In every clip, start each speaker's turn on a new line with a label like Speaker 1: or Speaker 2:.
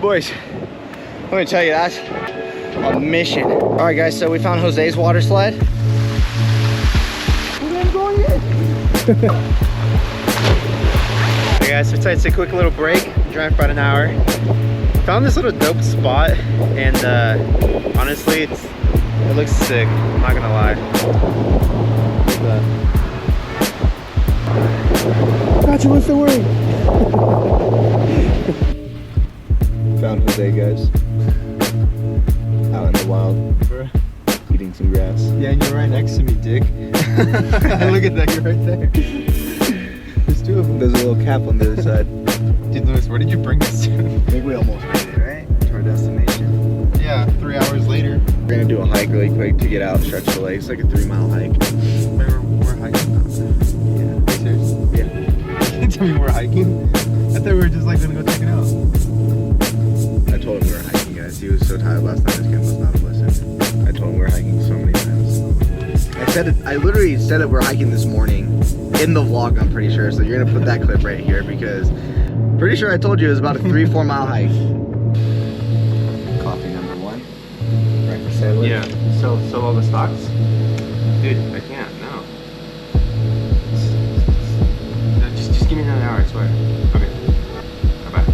Speaker 1: Boys, let me tell you, that's a mission. All right, guys, so we found Jose's water slide. I'm going in. Hey guys, so it's a quick little break. Drive for about an hour. Found this little dope spot, and honestly, it looks sick. I'm not gonna lie. Gotcha, what's the word? Found Jose, guys. Out in the wild, eating some grass.
Speaker 2: Yeah, and you're right next to me, dick. Look at that, you're right there. There's two of them.
Speaker 1: There's a little cap on the other side.
Speaker 2: Dude, Lewis, where did you bring us to?
Speaker 1: I think we almost made it, right? To our destination.
Speaker 2: Yeah, 3 hours later.
Speaker 1: We're gonna do a hike really quick to get out and stretch the legs. It's like a 3-mile hike.
Speaker 2: We're hiking now.
Speaker 1: Yeah.
Speaker 2: Are you serious?
Speaker 1: Yeah.
Speaker 2: You tell me we're hiking? I thought we were just like gonna go check it out.
Speaker 1: I told him we were hiking, guys. He was so tired last night, his kid must not have listened. I told him we were hiking so many times. I literally said that we're hiking this morning in the vlog, I'm pretty sure. So you're gonna put that clip right here because pretty sure I told you it was about a 3-4 mile hike. Coffee number 1. Breakfast sandwich.
Speaker 2: Yeah. Sell all the stocks? Dude, I can't, no. Just give me another hour, I swear. Okay. Bye-bye.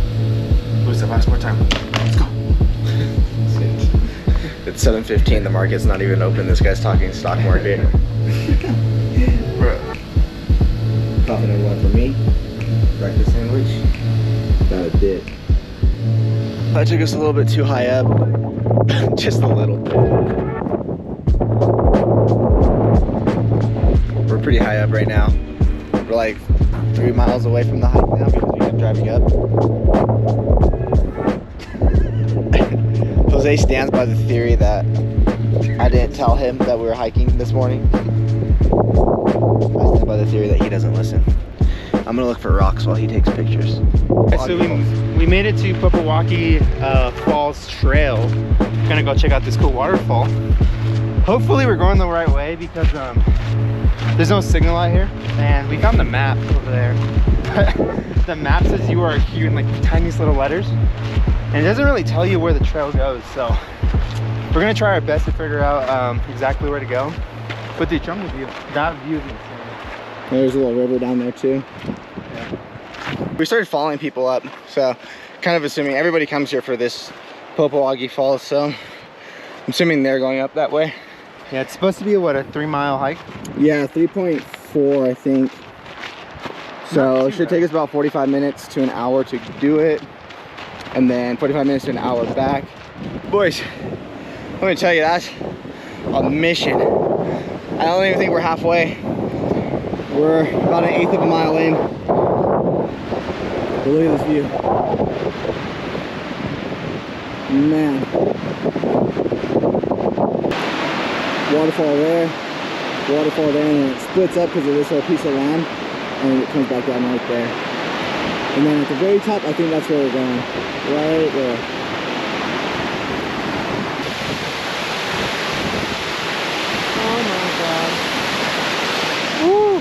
Speaker 2: Lewis, I've asked more time. Let's go.
Speaker 1: It's 7:15, the market's not even open. This guy's talking stock market. Bro. Coffee number 1 for me. Breakfast sandwich. About a dip. That took us a little bit too high up. Just a little bit. We're pretty high up right now. We're like 3 miles away from the hike now because we kept driving up. Jose stands by the theory that I didn't tell him that we were hiking this morning. I stand by the theory that he doesn't listen. I'm gonna look for rocks while he takes pictures.
Speaker 3: So we made it to Popo Agie Falls Trail. Gonna go check out this cool waterfall. Hopefully we're going the right way because there's no signal out here. And we found the map over there. The map says you are here in like the tiniest little letters. And it doesn't really tell you where the trail goes. So we're gonna try our best to figure out exactly where to go. But the jungle view, that view is insane.
Speaker 1: There's a little river down there too.
Speaker 3: Yeah.
Speaker 1: We started following people up, so kind of assuming everybody comes here for this Popo Agie Falls, so I'm assuming they're going up that way.
Speaker 3: Yeah, it's supposed to be what, a 3-mile hike?
Speaker 1: Yeah, 3.4 I think. So it should take us about 45 minutes to an hour to do it, and then 45 minutes to an hour back. Boys, let me tell you, that's a mission. I don't even think we're halfway. We're about 1/8 of a mile in. But look at this view. Man. Waterfall there, waterfall there, and then it splits up because of this little piece of land, and it comes back down right there. And then at the very top, I think that's where we're going. Right there. Oh my god. Woo!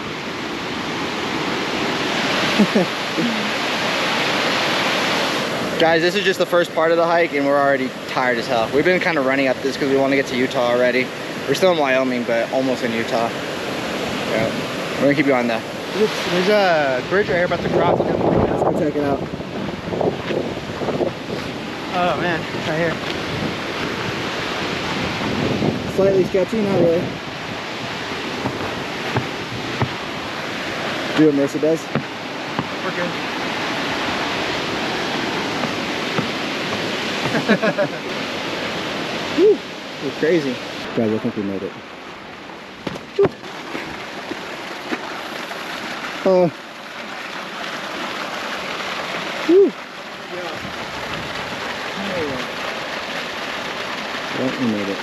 Speaker 1: Guys, this is just the first part of the hike and we're already tired as hell. We've been kind of running up this because we want to get to Utah already. We're still in Wyoming, but almost in Utah. Yeah. We're gonna keep going though.
Speaker 3: There's a bridge right here about to cross.
Speaker 1: Let's go check it out.
Speaker 3: Oh man, right here.
Speaker 1: Slightly sketchy, not really. Do what Marissa does.
Speaker 3: We're good.
Speaker 1: Woo, we're crazy. Guys, I think we made it. Woo. Woo. Yeah, we made it.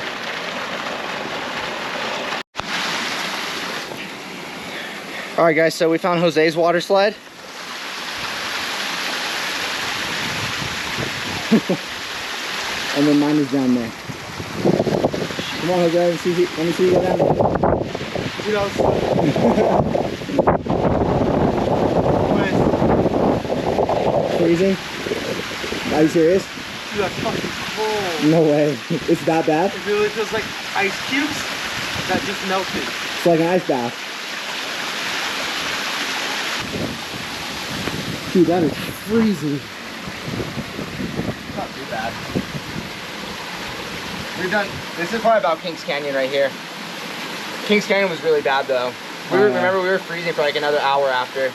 Speaker 1: All right, guys, so we found Jose's water slide. And then mine is down there. Come on, Jose, let me see you go down there. Freezing? Are you serious?
Speaker 3: Dude, that's fucking cold.
Speaker 1: No way. It's that bad?
Speaker 3: It really feels like ice cubes that just melted.
Speaker 1: It's like an ice bath. Dude, that is freezing.
Speaker 2: Not too bad.
Speaker 1: We're done. This is probably about Kings Canyon right here. Kings Canyon was really bad though. Remember we were freezing for like another hour after.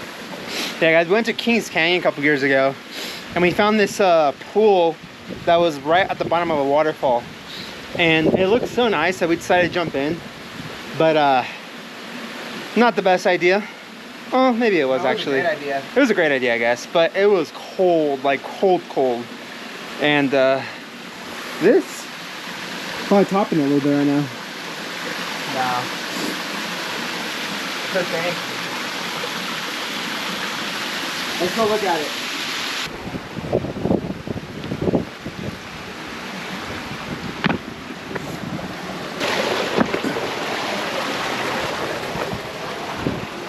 Speaker 3: Yeah, guys, we went to Kings Canyon a couple years ago, and we found this pool that was right at the bottom of a waterfall, and it looked so nice that we decided to jump in, but not the best idea. Oh, maybe it was actually.
Speaker 1: It was a great idea.
Speaker 3: It was a great idea, I guess, but it was cold, like cold, and this
Speaker 1: Probably topping it a little bit right now.
Speaker 2: No. It's okay.
Speaker 1: Let's go look at it.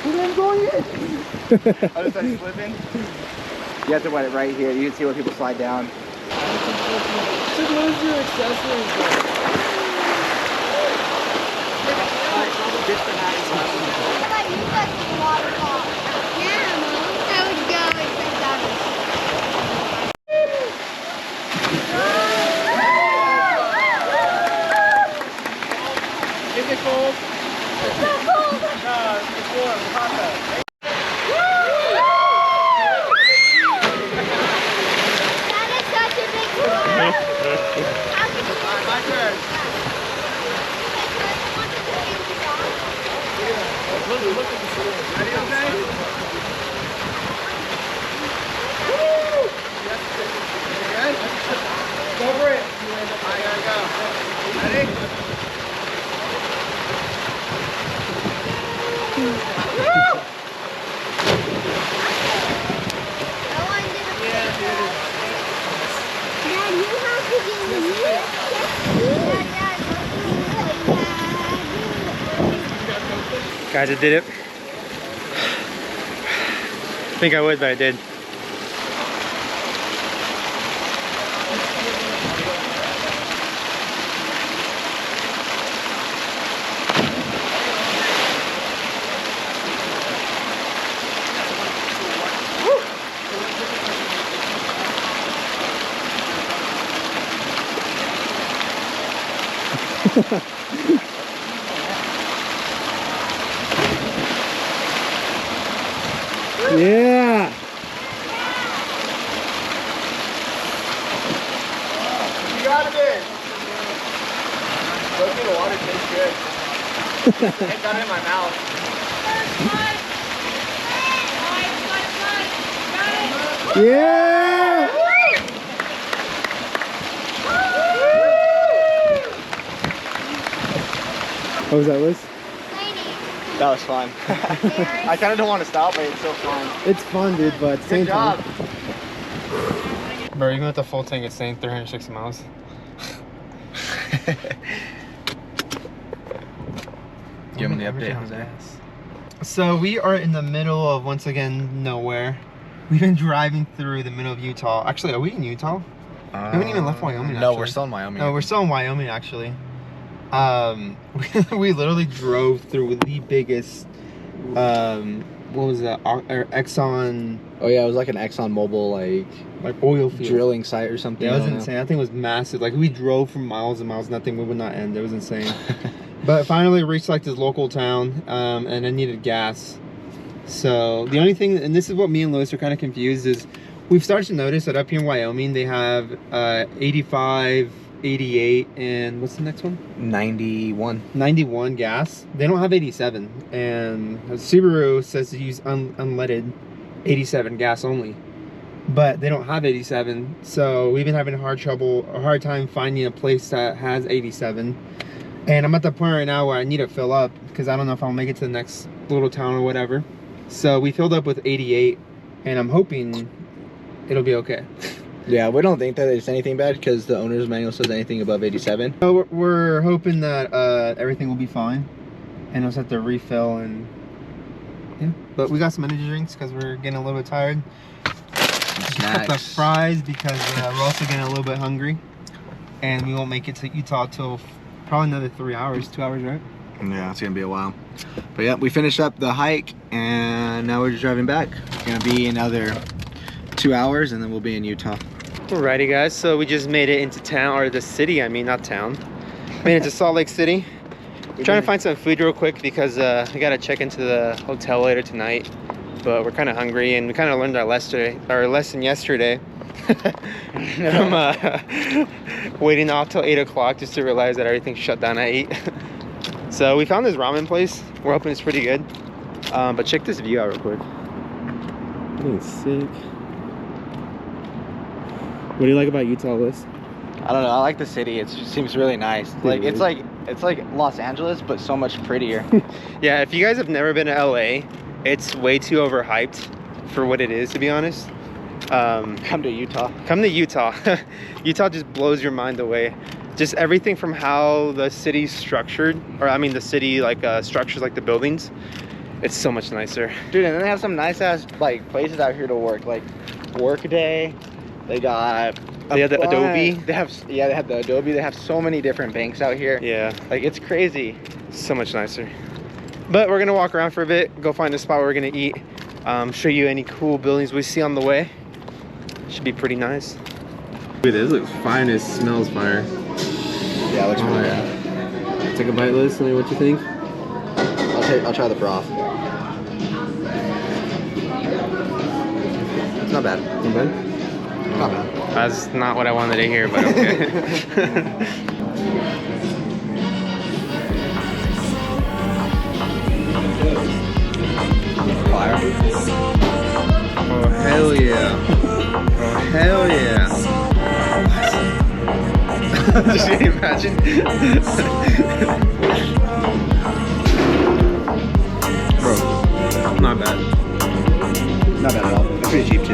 Speaker 1: I'm going in.
Speaker 2: I just started slipping.
Speaker 1: You have to wet it right here. You can see where people slide down.
Speaker 4: So where's your accessories go?
Speaker 3: Is it cold?
Speaker 4: It's not cold!
Speaker 3: No, it's warm. It's hot though.
Speaker 4: That is such a big pool! How could you
Speaker 3: My turn. Ready, okay? Woo! You good? Go for it. I gotta go. Ready?
Speaker 4: Dad, you have to get in here.
Speaker 3: Guys, I did it. I think I would, but I did.
Speaker 1: Yeah.
Speaker 2: You got it in. Look at the water tastes good. I got it in my mouth.
Speaker 1: Yeah. What was that, Liz?
Speaker 2: That was fun. I kind of don't want to stop, but it's so fun.
Speaker 1: It's fun, dude, but at the same
Speaker 2: Good job.
Speaker 1: time.
Speaker 3: Bro, even with the full tank, it's saying 360 miles.
Speaker 2: Give him the update, Jose.
Speaker 3: So we are in the middle of, once again, nowhere. We've been driving through the middle of Utah. Actually, are we in Utah? We haven't even left Wyoming,
Speaker 2: No,
Speaker 3: actually.
Speaker 2: we're still in Wyoming.
Speaker 3: No, we're still in Wyoming, actually. We literally drove through the biggest, what was that, Exxon...
Speaker 1: Oh yeah, it was like an Exxon Mobil
Speaker 3: like oil field.
Speaker 1: drilling site or something.
Speaker 3: Yeah, it was
Speaker 1: I don't
Speaker 3: insane. That thing was massive. Like, we drove for miles and miles, nothing would not end. It was insane. But finally reached like this local town, and I needed gas. So the only thing, and this is what me and Lewis are kind of confused, is we've started to notice that up here in Wyoming they have 85, 88, and what's the next one?
Speaker 1: 91.
Speaker 3: 91 gas. They don't have 87, and Subaru says to use unleaded 87 gas only, but they don't have 87. So we've been having a hard time finding a place that has 87. And I'm at the point right now where I need to fill up because I don't know if I'll make it to the next little town or whatever. So we filled up with 88, and I'm hoping it'll be okay.
Speaker 1: Yeah, we don't think that there's anything bad because the owner's manual says anything above 87.
Speaker 3: So we're hoping that everything will be fine, and I'll just have to refill, and yeah. But we got some energy drinks because we're getting a little bit tired. Got the fries because we're also getting a little bit hungry, and we won't make it to Utah till probably another 3 hours, 2 hours, right?
Speaker 1: Yeah, it's gonna be a while. But yeah, we finished up the hike and now we're just driving back. It's gonna be another 2 hours and then we'll be in Utah.
Speaker 3: Alrighty guys, so we just made it into town, or the city, I mean, not town. Made it to Salt Lake City. Trying to find some food real quick because we gotta check into the hotel later tonight. But we're kind of hungry, and we kind of learned our lesson yesterday from waiting out till 8 o'clock just to realize that everything's shut down at 8. So we found this ramen place. We're hoping it's pretty good. But check this view out real quick. I think it's sick. What do you like about Utah, Liz?
Speaker 1: I don't know, I like the city. It just seems really nice. Like it's like Los Angeles, but so much prettier.
Speaker 3: Yeah, if you guys have never been to LA, it's way too overhyped for what it is, to be honest.
Speaker 1: Come to Utah.
Speaker 3: Come to Utah. Utah just blows your mind away. Just everything from how the city's structured, or I mean the city like structures like the buildings. It's so much nicer.
Speaker 1: Dude, and then they have some nice ass like places out here to work, like Workday. They got
Speaker 3: They have the Adobe.
Speaker 1: They have the Adobe. They have so many different banks out here.
Speaker 3: Yeah,
Speaker 1: like it's crazy.
Speaker 3: So much nicer. But we're gonna walk around for a bit, go find a spot where we're gonna eat, show you any cool buildings we see on the way. Should be pretty nice. Dude, this looks fine. It smells fire.
Speaker 1: Yeah, it looks really good.
Speaker 3: Take a bite, Liz. Tell me what you think.
Speaker 1: I'll try the broth. It's not bad.
Speaker 3: Not bad?
Speaker 1: Not bad.
Speaker 3: That's not what I wanted to hear, but okay.
Speaker 1: Fire.
Speaker 3: Oh, hell yeah. Oh, hell yeah. Just can you imagine?
Speaker 1: Bro,
Speaker 3: Not bad.
Speaker 1: not bad at all. It's pretty cheap too.